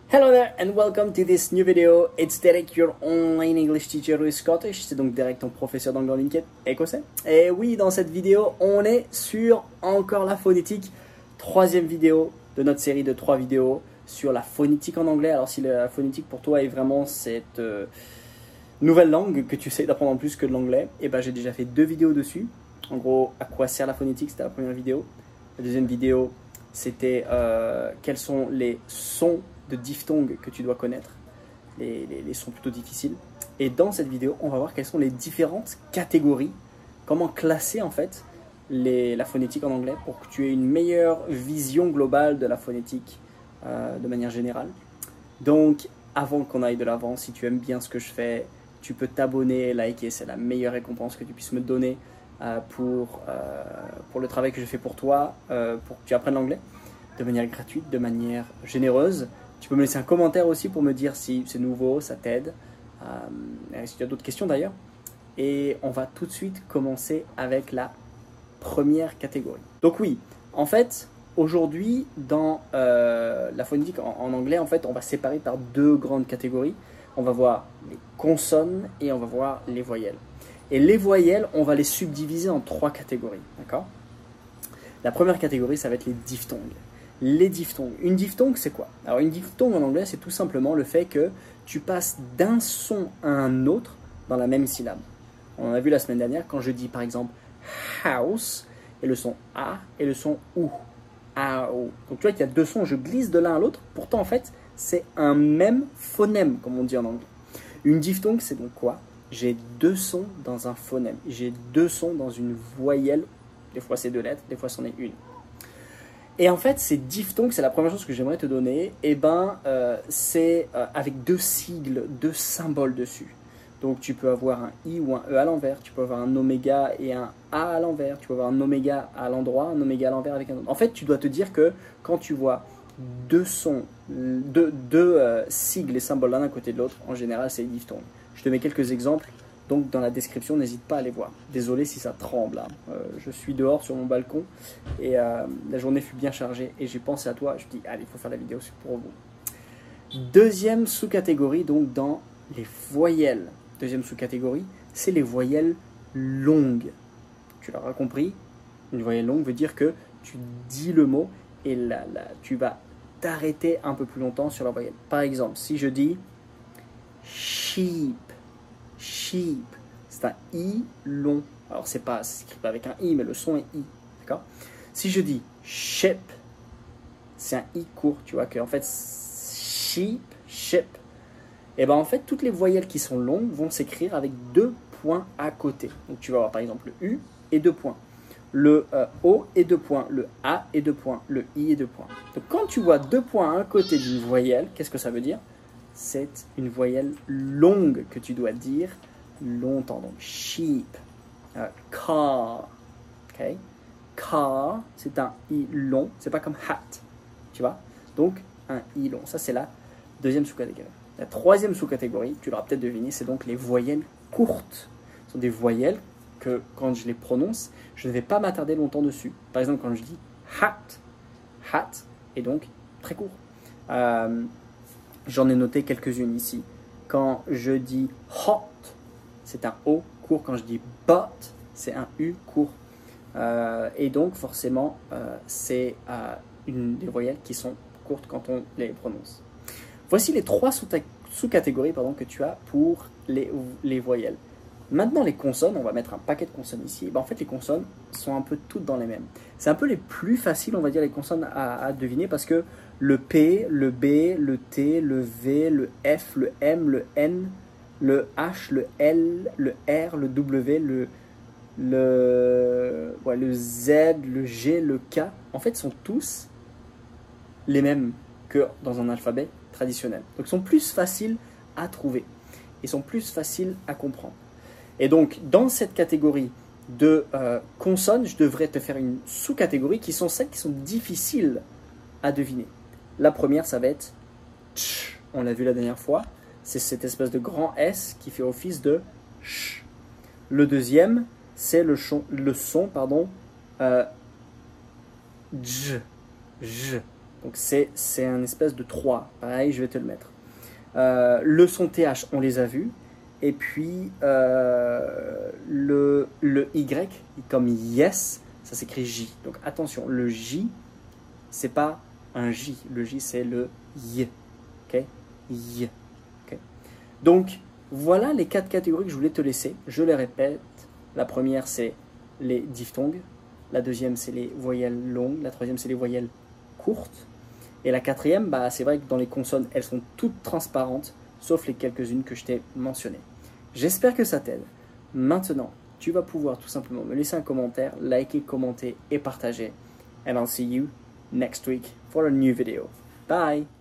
Hello there and welcome to this new video. It's Derek, your online English teacher who is Scottish. C'est donc Derek, ton professeur d'anglais en ligne écossais. Et oui, dans cette vidéo, on est sur encore la phonétique. Troisième vidéo de notre série de 3 vidéos sur la phonétique en anglais. Alors si la phonétique pour toi est vraiment cette nouvelle langue que tu sais d'apprendre en plus que de l'anglais, et ben j'ai déjà fait 2 vidéos dessus. En gros, à quoi sert la phonétique, c'était la première vidéo. La deuxième vidéo, c'était quels sont les sons de diphtongue que tu dois connaître, les sons plutôt difficiles. Et dans cette vidéo, on va voir quelles sont les différentes catégories, comment classer en fait la phonétique en anglais pour que tu aies une meilleure vision globale de la phonétique de manière générale. Donc, avant qu'on aille de l'avant, si tu aimes bien ce que je fais, tu peux t'abonner, liker, c'est la meilleure récompense que tu puisses me donner pour le travail que je fais pour toi, pour que tu apprennes l'anglais de manière gratuite, de manière généreuse. Tu peux me laisser un commentaire aussi pour me dire si c'est nouveau, ça t'aide, si tu as d'autres questions d'ailleurs. Et on va tout de suite commencer avec la première catégorie. Donc oui, en fait, aujourd'hui, dans la phonétique en anglais, en fait, on va séparer par 2 grandes catégories. On va voir les consonnes et on va voir les voyelles. Et les voyelles, on va les subdiviser en 3 catégories, d'accord? La première catégorie, ça va être les diphtongues. Les diphtongues. Une diphtongue, c'est quoi? Alors, une diphtongue en anglais, c'est tout simplement le fait que tu passes d'un son à un autre dans la même syllabe. On en a vu la semaine dernière quand je dis par exemple house et le son A et le son OU. A-O. Donc, tu vois qu'il y a 2 sons, je glisse de l'un à l'autre. Pourtant, en fait, c'est un même phonème, comme on dit en anglais. Une diphtongue, c'est donc quoi? J'ai 2 sons dans un phonème. J'ai 2 sons dans une voyelle. Des fois, c'est 2 lettres, des fois, c'en est une. Et en fait, ces diphtongues, c'est la première chose que j'aimerais te donner. Et ben, c'est avec 2 sigles, 2 symboles dessus. Donc, tu peux avoir un I ou un E à l'envers. Tu peux avoir un oméga et un A à l'envers. Tu peux avoir un oméga à l'endroit, un oméga à l'envers avec un autre. En fait, tu dois te dire que quand tu vois 2 sons, 2 sigles et symboles l'un à côté de l'autre, en général, c'est les diphtongues. Je te mets quelques exemples. Donc dans la description, n'hésite pas à les voir. Désolé si ça tremble. Je suis dehors sur mon balcon et la journée fut bien chargée et j'ai pensé à toi. Je me dis, allez, il faut faire la vidéo, c'est pour vous. Deuxième sous-catégorie, donc dans les voyelles. Deuxième sous-catégorie, c'est les voyelles longues. Tu l'auras compris, une voyelle longue veut dire que tu dis le mot et là, tu vas t'arrêter un peu plus longtemps sur la voyelle. Par exemple, si je dis sheep, sheep, c'est un I long. Alors, c'est écrit pas avec un I, mais le son est I. D'accord? Si je dis ship, c'est un I court. Tu vois que en fait, sheep, ship. Et ben en fait, toutes les voyelles qui sont longues vont s'écrire avec 2 points à côté. Donc, tu vas avoir par exemple le U et 2 points. Le O et 2 points. Le A et 2 points. Le I et 2 points. Donc, quand tu vois 2 points à côté d'une voyelle, qu'est-ce que ça veut dire? C'est une voyelle longue que tu dois dire longtemps. Donc, sheep, car, ok? Car, c'est un I long, c'est pas comme hat, tu vois? Donc, un I long. Ça, c'est la deuxième sous-catégorie. La troisième sous-catégorie, tu l'auras peut-être deviné, c'est donc les voyelles courtes. Ce sont des voyelles que, quand je les prononce, je ne vais pas m'attarder longtemps dessus. Par exemple, quand je dis hat, hat est donc très court. J'en ai noté quelques-unes ici. Quand je dis hot, c'est un O court. Quand je dis but, c'est un U court. Et donc, forcément, c'est des voyelles qui sont courtes quand on les prononce. Voici les 3 sous-catégories que tu as pour les voyelles. Maintenant, les consonnes, on va mettre un paquet de consonnes ici. En fait, les consonnes sont un peu toutes dans les mêmes. C'est un peu les plus faciles, on va dire, les consonnes à deviner parce que le P, le B, le T, le V, le F, le M, le N, le H, le L, le R, le W, le Z, le G, le K, en fait, sont tous les mêmes que dans un alphabet traditionnel. Donc, ils sont plus faciles à trouver. Ils sont plus faciles à comprendre. Et donc, dans cette catégorie de consonnes, je devrais te faire une sous-catégorie qui sont celles qui sont difficiles à deviner. La première, ça va être tch. On l'a vu la dernière fois. C'est cette espèce de grand S qui fait office de ch. Le deuxième, c'est le son, dj. J. Donc c'est un espèce de 3. Pareil, je vais te le mettre. Le son TH, on les a vus. Et puis le Y, comme yes, ça s'écrit J. Donc attention, le J, c'est pas un J. Le J, c'est le Y. Ok, Y. Okay. Donc voilà les 4 catégories que je voulais te laisser. Je les répète. La première, c'est les diphtongues. La deuxième, c'est les voyelles longues. La troisième, c'est les voyelles courtes. Et la quatrième, bah, c'est vrai que dans les consonnes, elles sont toutes transparentes, sauf les quelques-unes que je t'ai mentionnées. J'espère que ça t'aide. Maintenant, tu vas pouvoir tout simplement me laisser un commentaire, liker, commenter et partager. And I'll see you next week for a new video. Bye!